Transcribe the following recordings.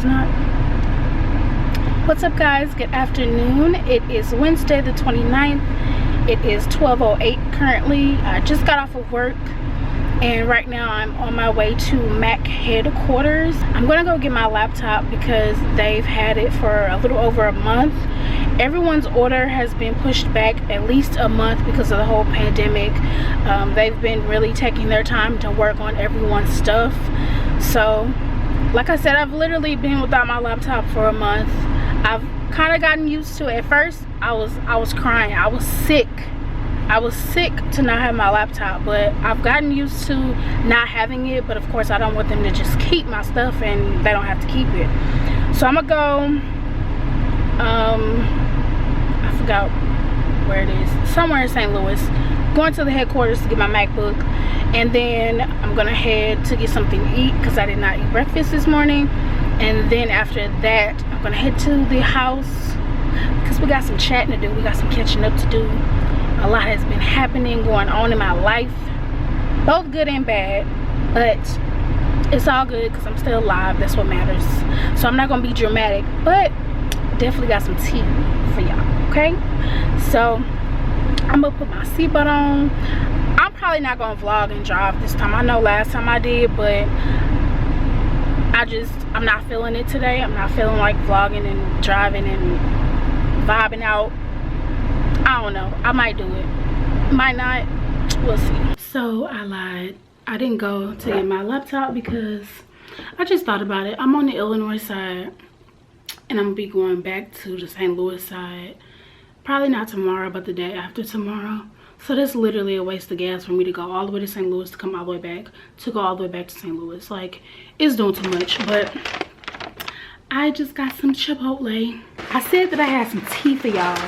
was not. What's up, guys? Good afternoon. It is Wednesday the 29th. It is 12:08 currently. I just got off of work and right now I'm on my way to Mac headquarters. I'm gonna go get my laptop because they've had it for a little over a month. Everyone's order has been pushed back at least a month because of the whole pandemic. They've been really taking their time to work on everyone's stuff. So like I said, I've literally been without my laptop for a month. I've kind of gotten used to it. At first I was crying. I was sick to not have my laptop, but I've gotten used to not having it. But of course I don't want them to just keep my stuff and they don't have to keep it. So I'm gonna go, I forgot where it is, somewhere in St. Louis, going to the headquarters to get my MacBook, and then I'm gonna head to get something to eat because I did not eat breakfast this morning. And then after that I'm gonna head to the house because we got some chatting to do, we got some catching up to do. A lot has been happening, going on in my life, both good and bad, but it's all good because I'm still alive. That's what matters. So I'm not gonna be dramatic, but definitely got some tea for y'all. Okay, so I'm gonna put my seatbelt on. I'm probably not gonna vlog and drive this time. I know last time I did, but I'm not feeling it today. I'm not feeling like vlogging and driving and vibing out. I don't know, I might do it, might not, we'll see. So I lied, I didn't go to get my laptop because I just thought about it. I'm on the Illinois side and I'm gonna be going back to the St. Louis side probably not tomorrow but the day after tomorrow. So that's literally a waste of gas for me to go all the way to St. Louis to come all the way back, to go all the way back to St. Louis. Like, it's doing too much. But I just got some Chipotle. I said that I had some tea for y'all.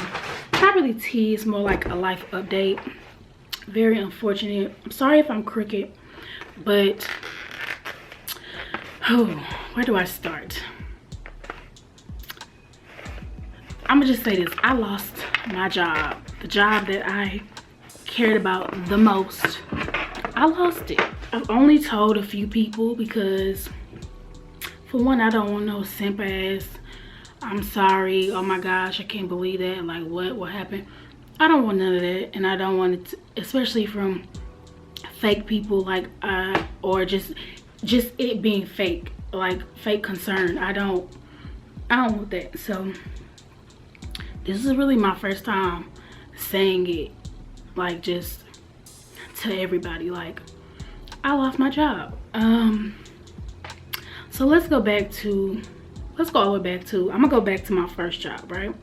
Not really tea, it's more like a life update. Very unfortunate. I'm sorry if I'm crooked, but oh, where do I start? I'm gonna just say this. I lost my job, the job that I cared about the most. I lost it. I've only told a few people because for one, I don't want no simp ass I'm sorry, oh my gosh, I can't believe that, like what happened. I don't want none of that, and I don't want it to, especially from fake people, like or just it being fake, like fake concern. I don't want that. So this is really my first time saying it, like just to everybody, like I lost my job. So let's go all the way back to, I'm gonna go back to my first job, right?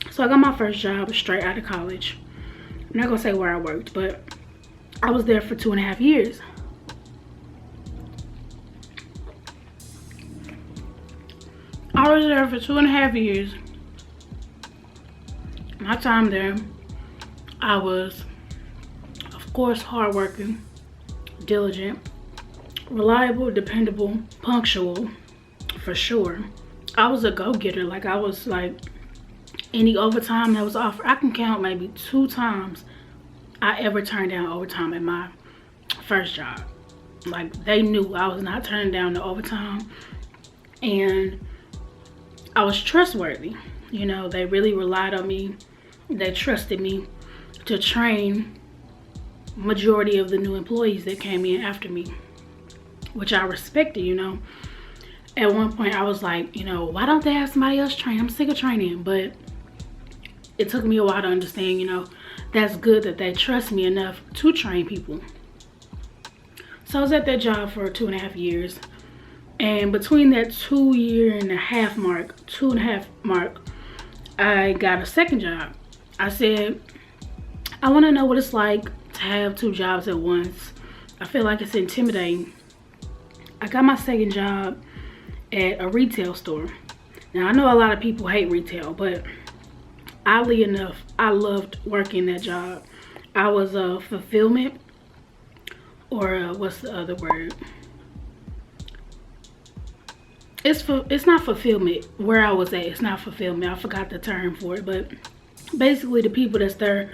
So I got my first job straight out of college. I'm not gonna say where I worked, but I was there for 2.5 years. I was there for 2.5 years. My time there, I was, of course, hardworking, diligent, reliable, dependable, punctual, for sure. I was a go-getter. Like, I was like, any overtime that was offered, I can count maybe 2 times I ever turned down overtime at my first job. Like, they knew I was not turning down the overtime, and I was trustworthy. You know, they really relied on me. They trusted me to train majority of the new employees that came in after me, which I respected. You know, at one point I was like, you know, why don't they have somebody else train? I'm sick of training. But it took me a while to understand, you know, that's good that they trust me enough to train people. So I was at that job for 2.5 years, and between that 2.5 mark, I got a second job. I said, I want to know what it's like to have 2 jobs at once. I feel like it's intimidating. I got my second job at a retail store. Now, I know a lot of people hate retail, but oddly enough, I loved working that job. I was a fulfillment, or what's the other word? It's not fulfillment. Where I was at, it's not fulfillment. I forgot the term for it, but basically the people that's there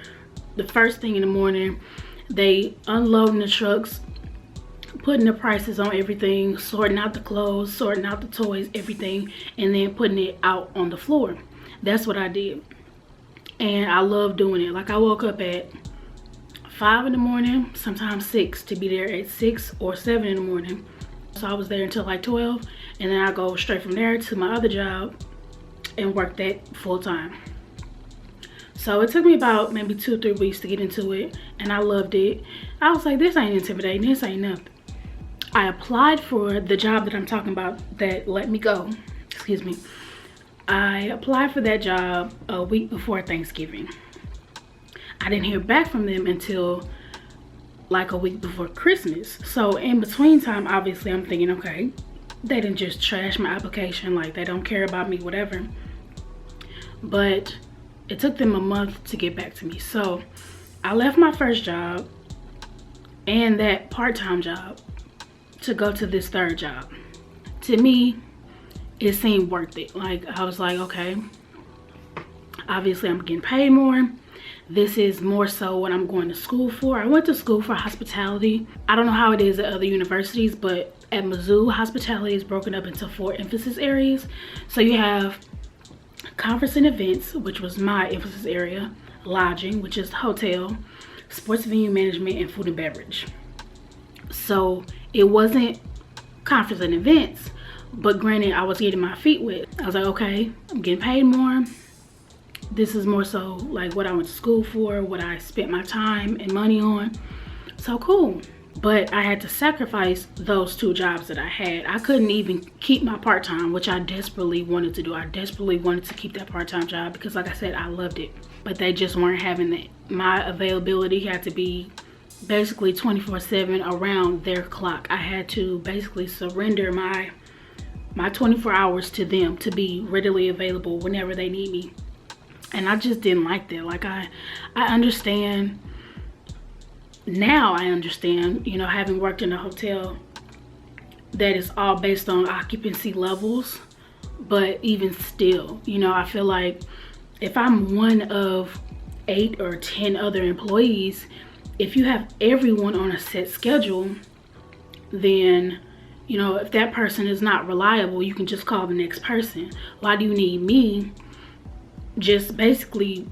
the first thing in the morning, they unloading the trucks, putting the prices on everything, sorting out the clothes, sorting out the toys, everything, and then putting it out on the floor. That's what I did. And I love doing it. Like, I woke up at 5 in the morning, sometimes 6, to be there at 6 or 7 in the morning. So I was there until like 12, and then I go straight from there to my other job and work that full time. So it took me about maybe 2 or 3 weeks to get into it, and I loved it. I was like, this ain't intimidating, this ain't nothing. I applied for the job that I'm talking about that let me go. Excuse me. I applied for that job a week before Thanksgiving. I didn't hear back from them until like a week before Christmas. So in between time, obviously I'm thinking, okay, they didn't just trash my application, like they don't care about me, whatever. But it took them a month to get back to me. So I left my first job and that part-time job to go to this third job. To me, it seemed worth it. Like, I was like, okay, obviously I'm getting paid more. This is more so what I'm going to school for. I went to school for hospitality. I don't know how it is at other universities, but at Mizzou, hospitality is broken up into 4 emphasis areas. So you have conference and events, which was my emphasis area, lodging, which is hotel, sports venue management, and food and beverage. So it wasn't conference and events, but granted, I was getting my feet wet. I was like, okay, I'm getting paid more. This is more so like what I went to school for, what I spent my time and money on. So cool. But I had to sacrifice those 2 jobs that I had. I couldn't even keep my part-time, which I desperately wanted to do. I desperately wanted to keep that part-time job because, like I said, I loved it. But they just weren't having that. My availability had to be basically 24/7 around their clock. I had to basically surrender my 24 hours to them to be readily available whenever they need me. And I just didn't like that. Like, I understand now. I understand, you know, having worked in a hotel, that is all based on occupancy levels. But even still, you know, I feel like if I'm one of 8 or 10 other employees, if you have everyone on a set schedule, then, you know, if that person is not reliable, you can just call the next person. Why do you need me just basically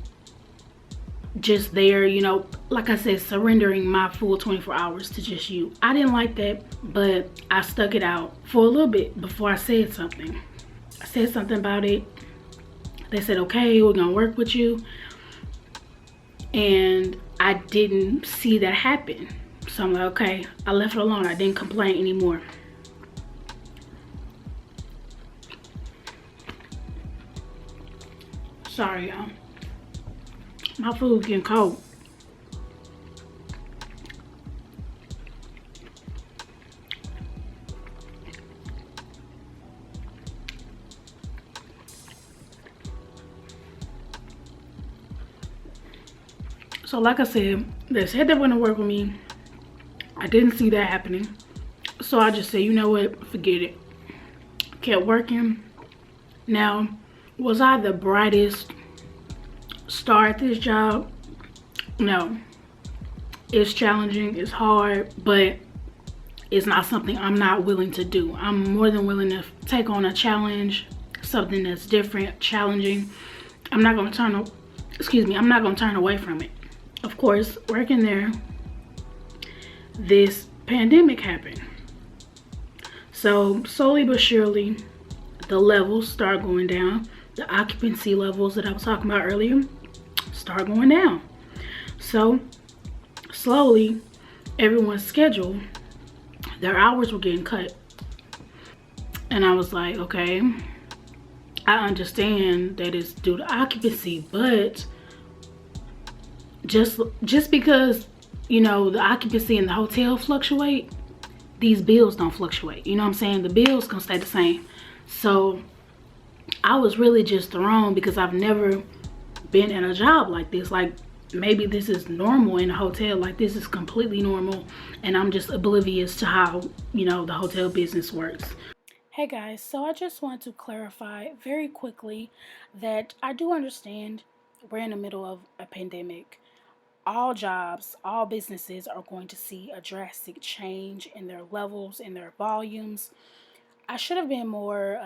just there, you know, like I said, surrendering my full 24 hours to just you? I didn't like that, but I stuck it out for a little bit before I said something. I said something about it. They said, okay, we're gonna work with you. And I didn't see that happen. So I'm like, okay, I left it alone. I didn't complain anymore. Sorry, y'all. My food's getting cold. So like I said, they said they were gonna work with me. I didn't see that happening. So I just said, you know what, forget it. Kept working. Now, was I the brightest star at this job? No. It's challenging, it's hard, but it's not something I'm not willing to do. I'm more than willing to take on a challenge, something that's different, challenging. I'm not gonna turn away from it. Of course, working there, this pandemic happened. So slowly but surely, the levels start going down. The occupancy levels that I was talking about earlier start going down. So slowly, everyone's schedule, their hours were getting cut. And I was like, okay, I understand that it's due to occupancy, but just because, you know, the occupancy in the hotel fluctuate, these bills don't fluctuate. You know what I'm saying? The bills gonna stay the same. So I was really just thrown because I've never been in a job like this. Like, maybe this is normal in a hotel, like this is completely normal, and I'm just oblivious to how, you know, the hotel business works. Hey guys, so I just want to clarify very quickly that I do understand we're in the middle of a pandemic. all jobs, all businesses are going to see a drastic change in their levels, in their volumes. I should have been more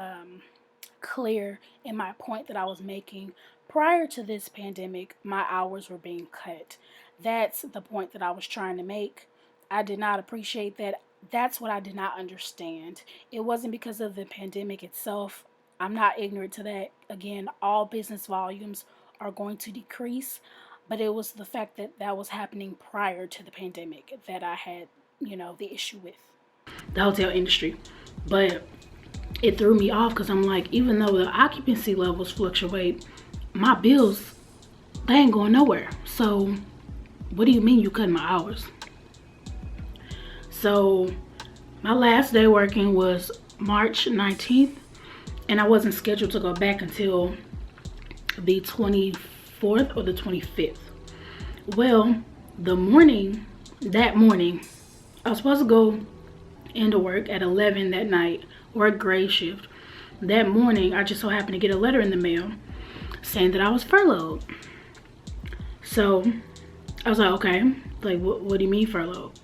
clear in my point that I was making. Prior to this pandemic, my hours were being cut. That's the point that I was trying to make. I did not appreciate that. That's what I did not understand. It wasn't because of the pandemic itself. I'm not ignorant to that. Again, all business volumes are going to decrease, but it was the fact that that was happening prior to the pandemic that I had, the issue with. The hotel industry. But it threw me off because I'm like, even though the occupancy levels fluctuate, my bills, they ain't going nowhere. So what do you mean you cut my hours? So my last day working was March 19th, and I wasn't scheduled to go back until the 24th or the 25th. Well, that morning, I was supposed to go into work at 11 that night, work grade shift. That morning, I just so happened to get a letter in the mail saying that I was furloughed. So I was like, okay, like what do you mean furloughed?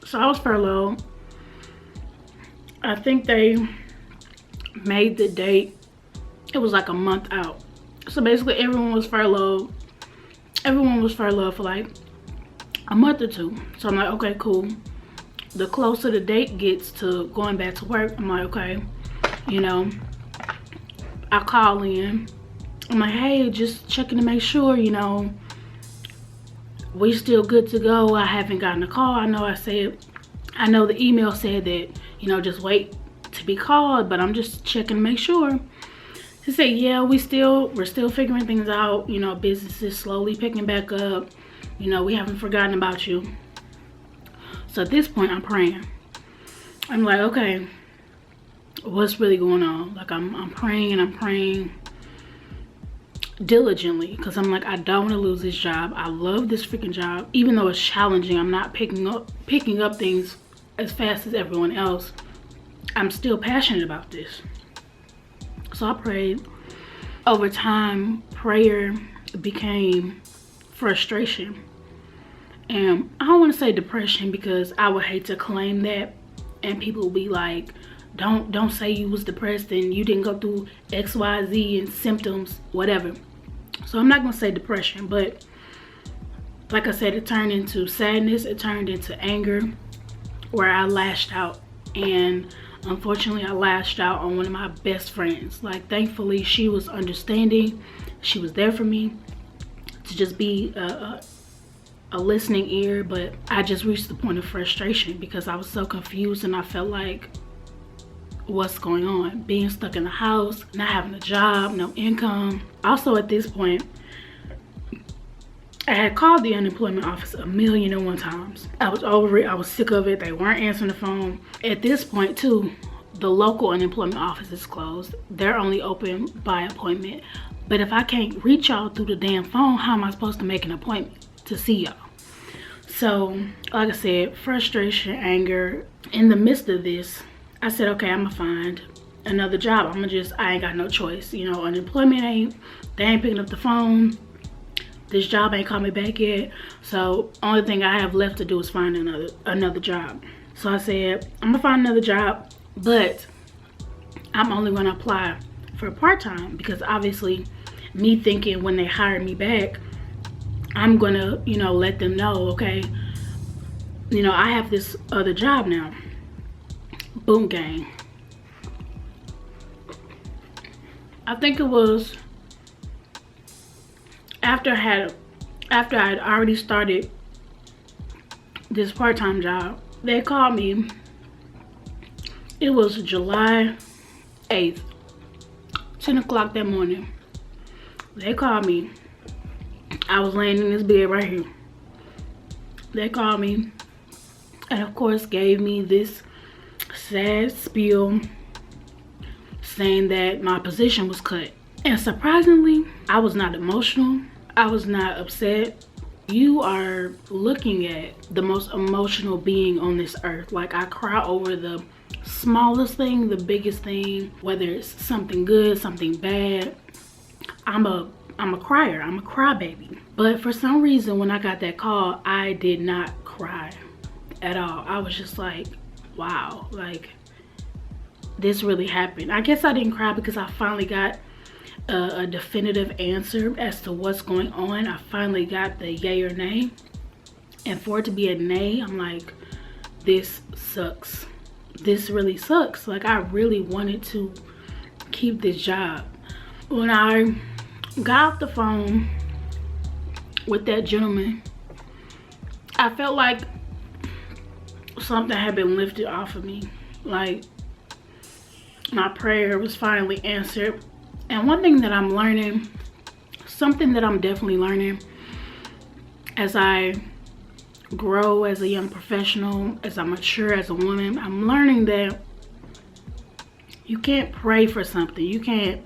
So I was furloughed. I think they made the date, it was like a month out. So basically everyone was furloughed. Everyone was furloughed for like a month or two. So I'm like, okay, cool. The closer the date gets to going back to work, I'm like, okay, I call in. I'm like, hey, just checking to make sure, we still good to go. I haven't gotten a call. I know the email said that, just wait to be called, but I'm just checking to make sure. He said, yeah, we're still figuring things out. Business is slowly picking back up. We haven't forgotten about you. So at this point, I'm praying. I'm like, okay, what's really going on? Like, I'm praying and I'm praying diligently because I'm like, I don't want to lose this job. I love this freaking job. Even though it's challenging, I'm not picking up things as fast as everyone else. I'm still passionate about this. So I prayed. Over time, prayer became frustration. And I don't want to say depression because I would hate to claim that, and people will be like, don't say you was depressed and you didn't go through XYZ and symptoms, whatever. So I'm not gonna say depression, but like I said, it turned into sadness. It turned into anger, where I lashed out. And unfortunately, I lashed out on one of my best friends. Like, thankfully, she was understanding. She was there for me to just be a listening ear. But I just reached the point of frustration because I was so confused, and I felt like, what's going on? Being stuck in the house, not having a job, no income. Also at this point, I had called the unemployment office 1,000,001 times. I was over it. I was sick of it. They weren't answering the phone. At this point too, the local unemployment office is closed. They're only open by appointment. But if I can't reach y'all through the damn phone, how am I supposed to make an appointment to see y'all? So, like I said, frustration, anger. In the midst of this, I said, okay, I'm gonna find another job. I ain't got no choice. Unemployment they ain't picking up the phone. This job ain't called me back yet. So only thing I have left to do is find another job. So I said, I'm gonna find another job, but I'm only gonna apply for part-time because obviously me thinking when they hire me back, I'm gonna, let them know, okay, I have this other job now. Boom, gang. I think it was after I had already started this part-time job. They called me. It was July 8th, 10 o'clock that morning. They called me. I was laying in this bed right here. They called me and of course gave me this sad spiel saying that my position was cut. And surprisingly, I was not emotional. I was not upset. You are looking at the most emotional being on this earth. Like, I cry over the smallest thing, the biggest thing, whether it's something good, something bad. I'm I'm a crier. I'm a crybaby. But for some reason, when I got that call, I did not cry at all. I was just like, wow, like this really happened. I guess I didn't cry because I finally got a definitive answer as to what's going on. I finally got the yay or nay. And for it to be a nay, I'm like, this sucks. This really sucks. Like, I really wanted to keep this job. When I got off the phone with that gentleman, I felt like something had been lifted off of me. Like, my prayer was finally answered. And one thing that I'm learning, something that I'm definitely learning as I grow as a young professional, as I mature as a woman, I'm learning that you can't pray for something, you can't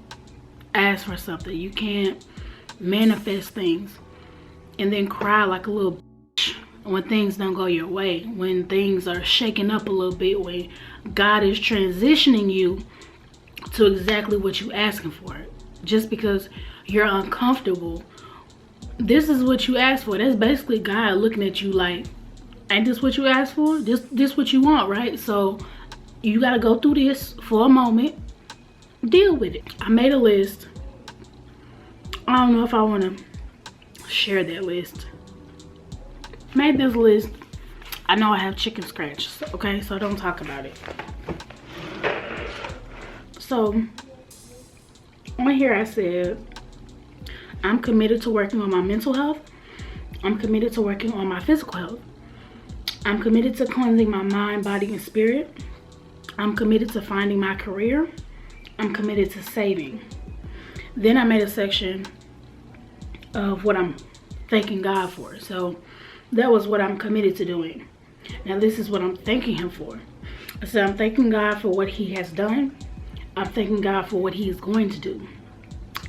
ask for something, you can't manifest things and then cry like a little bitch when things don't go your way, when things are shaking up a little bit, when God is transitioning you to exactly what you asking for. Just because you're uncomfortable, this is what you asked for. That's basically God looking at you like, ain't this what you asked for? This what you want, right? So you gotta go through this for a moment, deal with it. I made a list. I don't know if I want to share that list. Made this list. I know I have chicken scratches, okay? So don't talk about it. So on here I said, I'm committed to working on my mental health. I'm committed to working on my physical health. I'm committed to cleansing my mind, body, and spirit. I'm committed to finding my career. I'm committed to saving. Then I made a section of what I'm thanking God for. So that was what I'm committed to doing. Now this is what I'm thanking him for. I said, I'm thanking God for what he has done. I'm thanking God for what he is going to do.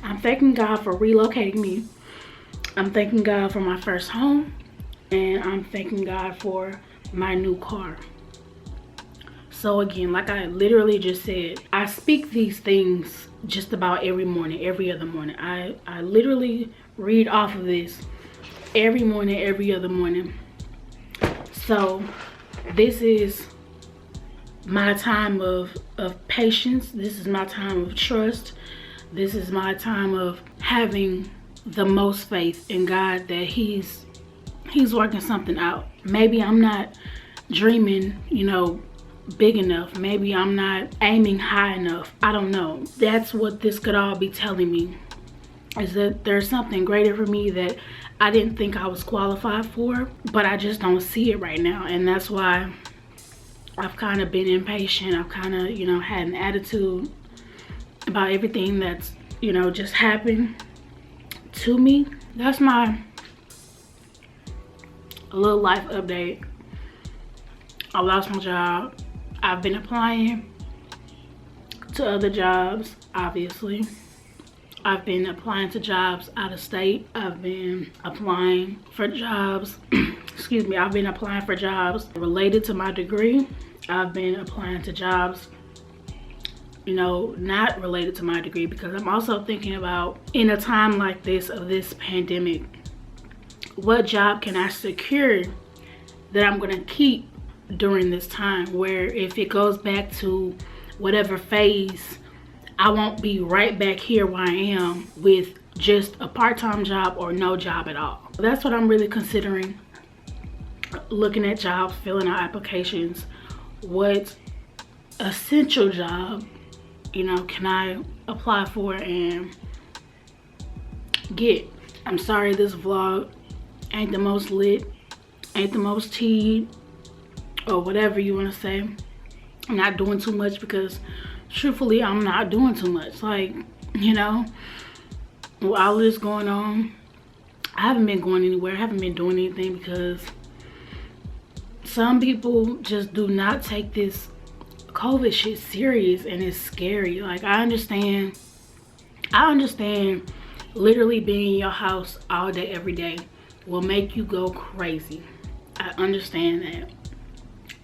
I'm thanking God for relocating me. I'm thanking God for my first home. And I'm thanking God for my new car. So again, like I literally just said, I speak these things just about every morning, every other morning. I literally read off of this every morning, every other morning. So this is my time of patience. This is my time of trust. This is my time of having the most faith in God that he's working something out. Maybe I'm not dreaming, big enough. Maybe I'm not aiming high enough. I don't know. That's what this could all be telling me, is that there's something greater for me that I didn't think I was qualified for, but I just don't see it right now. And that's why I've kind of been impatient. I've kind of, had an attitude about everything that's, just happened to me. That's my little life update. I lost my job. I've been applying to other jobs, obviously. I've been applying to jobs out of state. I've been applying for jobs, excuse me, I've been applying for jobs related to my degree. I've been applying to jobs, not related to my degree, because I'm also thinking about, in a time like this, of this pandemic, what job can I secure that I'm gonna keep during this time, where if it goes back to whatever phase, I won't be right back here where I am with just a part-time job or no job at all. That's what I'm really considering. Looking at jobs, filling out applications. What essential job, can I apply for and get? I'm sorry this vlog ain't the most lit, ain't the most teed, or whatever you want to say. I'm not doing too much because truthfully I'm not doing too much. Like, with all this going on, I haven't been going anywhere. I haven't been doing anything because some people just do not take this COVID shit serious, and it's scary. Like, I understand literally being in your house all day every day will make you go crazy. I understand that.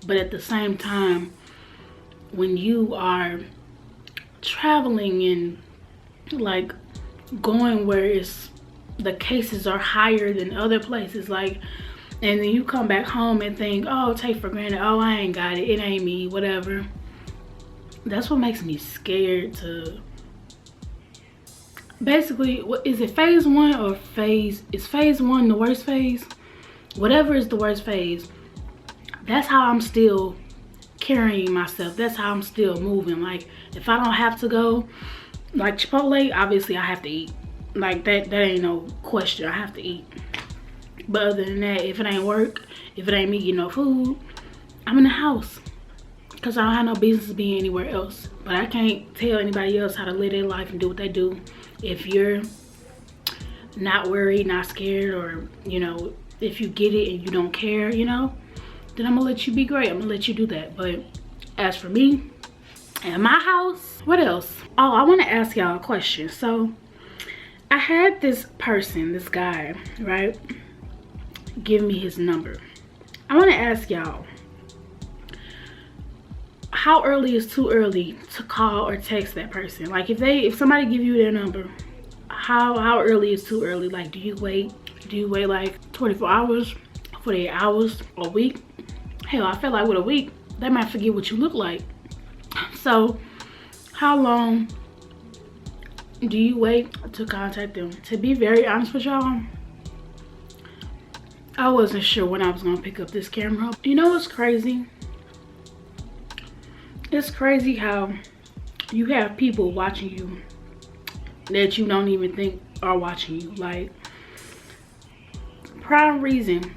But at the same time, when you are traveling and like going where it's the cases are higher than other places, like, and then you come back home and think, oh, take for granted, oh, I ain't got it, it ain't me, whatever. That's what makes me scared to, basically, what is it, phase 1 or is phase 1 the worst phase? Whatever is the worst phase, that's how I'm still carrying myself. That's how I'm still moving. Like, if I don't have to go, like Chipotle, obviously I have to eat. Like, that ain't no question, I have to eat. But other than that, if it ain't work, if it ain't me getting no food, I'm in the house. Because I don't have no business being anywhere else. But I can't tell anybody else how to live their life and do what they do. If you're not worried, not scared, or, you know, if you get it and you don't care, you know, then I'm gonna let you be great. I'm gonna let you do that. But as for me and my house, what else? Oh, I want to ask y'all a question. So I had this person, this guy, right, give me his number. I want to ask y'all, how early is too early to call or text that person? Like, if somebody give you their number, how early is too early? Like, do you wait like 24 hours, 48 hours, a week? Hell, I feel like with a week they might forget what you look like. So how long do you wait to contact them? To be very honest with y'all, I wasn't sure when I was gonna pick up this camera. You know what's crazy? It's crazy how you have people watching you that you don't even think are watching you. Like, prime reason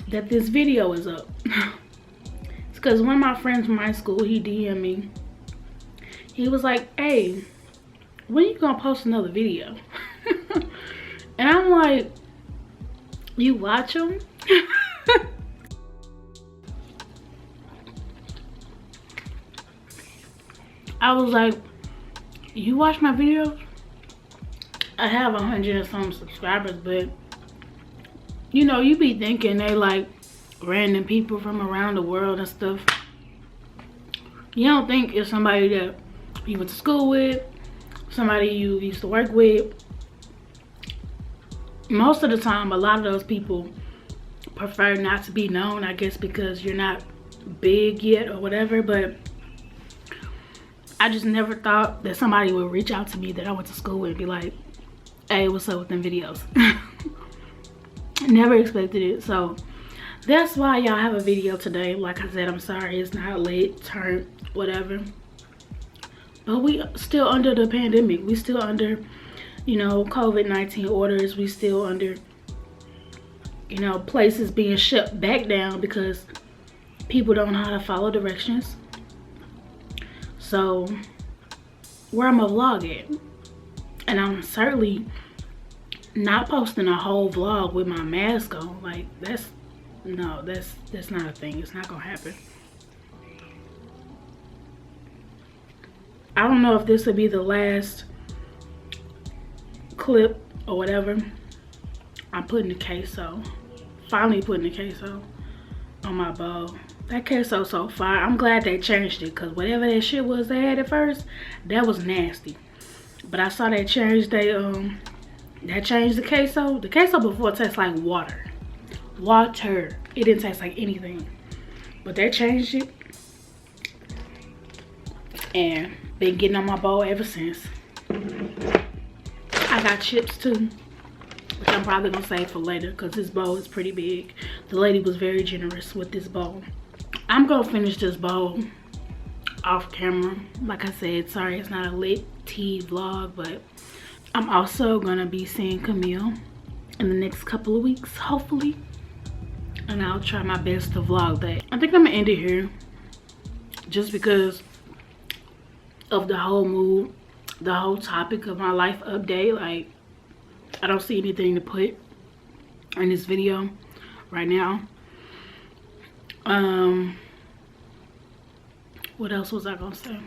that this video is up, it's because one of my friends from high school, he DM'd me. He was like, hey, when you gonna post another video? And I'm like, you watch them? I was like, you watch my videos? I have 100 and some subscribers, but you know, you be thinking they like random people from around the world and stuff. You don't think it's somebody that you went to school with, somebody you used to work with. Most of the time, a lot of those people prefer not to be known, I guess because you're not big yet or whatever. But I just never thought that somebody would reach out to me that I went to school with and be like, hey, what's up with them videos? Never expected it. So that's why y'all have a video today. Like I said, I'm sorry it's not lit, turned, whatever. But we still under the pandemic. We still under, you know, COVID-19 orders. We still under, you know, places being shut back down because people don't know how to follow directions. So where I'm gonna vlog at? And I'm certainly not posting a whole vlog with my mask on. Like, that's not a thing. It's not gonna happen. I don't know if this will be the last clip or whatever. I'm putting the queso, finally putting the queso on my bowl. That queso so fire. I'm glad they changed it, because whatever that shit was they had at first, that was nasty. But I saw they changed that changed the queso. The queso before tastes like water. Water. It didn't taste like anything. But they changed it. And been getting on my bowl ever since. I got chips too, which I'm probably gonna save for later because this bowl is pretty big. The lady was very generous with this bowl. I'm gonna finish this bowl off camera. Like I said, sorry it's not a lit tea vlog, but I'm also gonna be seeing Camille in the next couple of weeks, hopefully. And I'll try my best to vlog that. I think I'm gonna end it here just because of the whole mood, the whole topic of my life update. Like, I don't see anything to put in this video right now. What else was I gonna say?